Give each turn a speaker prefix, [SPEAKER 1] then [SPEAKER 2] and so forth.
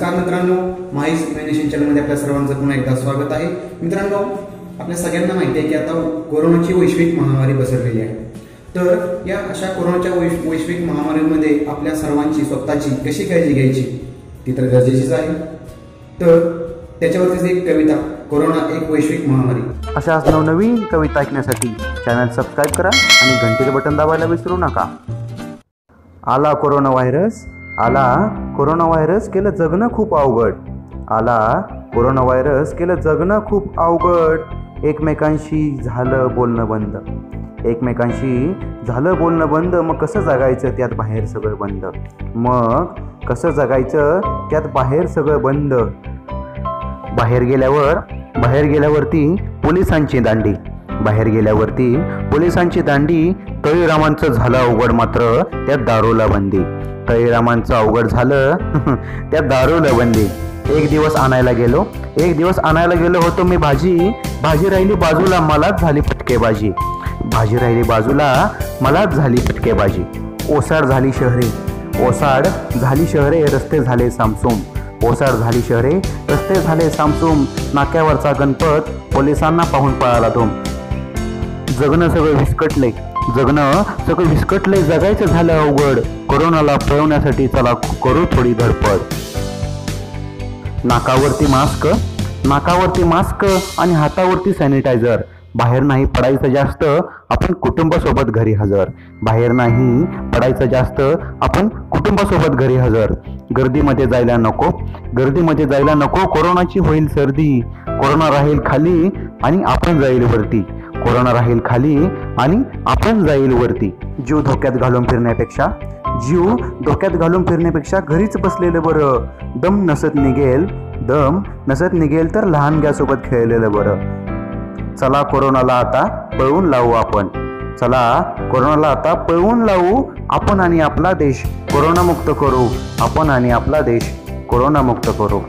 [SPEAKER 1] नमस्कार मित्रांनो, माहीस मेडिसिन चॅनलमध्ये आपल्या सर्वांचं पुन्हा एकदा स्वागत आहे। मित्रांनो, आपल्या सगळ्यांना माहिती आहे की आता कोरोनाची वैश्विक महामारी पसरलेली आहे। तर या अशा कोरोनाच्या वैश्विक महामारीमध्ये आपल्या सर्वांची स्वतःची कशी काळजी घ्यायची ती तर गरजेचीच आहे। तर त्याच्यावरतीच एक कविता, कोरोना एक वैश्विक महामारी।
[SPEAKER 2] अशाच नवनवीन कविता ऐकण्यासाठी चॅनल सबस्क्राइब करा आणि घंटीचं बटन दाबायला विसरू नका। आला कोरोना व्हायरस, आला कोरोना व्हायरस, केलं जगणं खूप अवघड। आला कोरोना व्हायरस, केलं जगणं खूप अवघड। एकमेकांशी झालं बोलणं बंद, एकमेकांशी झालं बोलणं बंद। मग कसं जगायचं त्यात बाहेर सगळं बंद, मग कसं जगायचं त्यात बाहेर सगळं बंद। बाहेर गेल्यावरती पोलिसांची दांडी, बाहेर गेल्यावरती पोलिसांची दांडी। तळीरामांचं झालं अवघड, मात्र त्यात दारूला बंदी। तळीरामांचं अवघड झालं त्यात दारूला बंदी। एक दिवस आणायला गेलो होतो मी भाजी, भाजी राहिली बाजूला मलाच झाली फटकेबाजी। भाजी राहिली बाजूला मलाच झाली फटकेबाजी। ओसाड झाली शहरे, रस्ते झाले सामसूम। ओसाड झाली शहरे, रस्ते झाले सामसूम। नाक्यावरचा गणपत पोलिसांना पाहून पळाला धूम। जगणं सगळं विस्कटले, जगायचं झालं अवघड। कोरोनाला पळवण्यासाठी चला करू थोडी धडपड। नाकावरती मास्क आणि हातावरती सॅनिटायझर। बाहेर नाही पडायचं जास्त, आपण कुटुंबासोबत घरी हजर। बाहेर नाही पडायचं जास्त, आपण कुटुंबासोबत घरी हजर। गर्दीमध्ये जायला नको, कोरोनाची होईल सर्दी। कोरोना राहील खाली आणि आपण जाईल वरती, कोरोना राहील खाली आणि आपण जाईल वरती। जीव धोक्यात घालून फिरण्यापेक्षा घरीच बसलेलं बरं। दम नसत निघेल तर लहान गॅसोबत खेळलेलं बरं। चला कोरोनाला आता पळवून लावू आपण आणि आपला देश कोरोनामुक्त करू, आपण आणि आपला देश कोरोनामुक्त करू।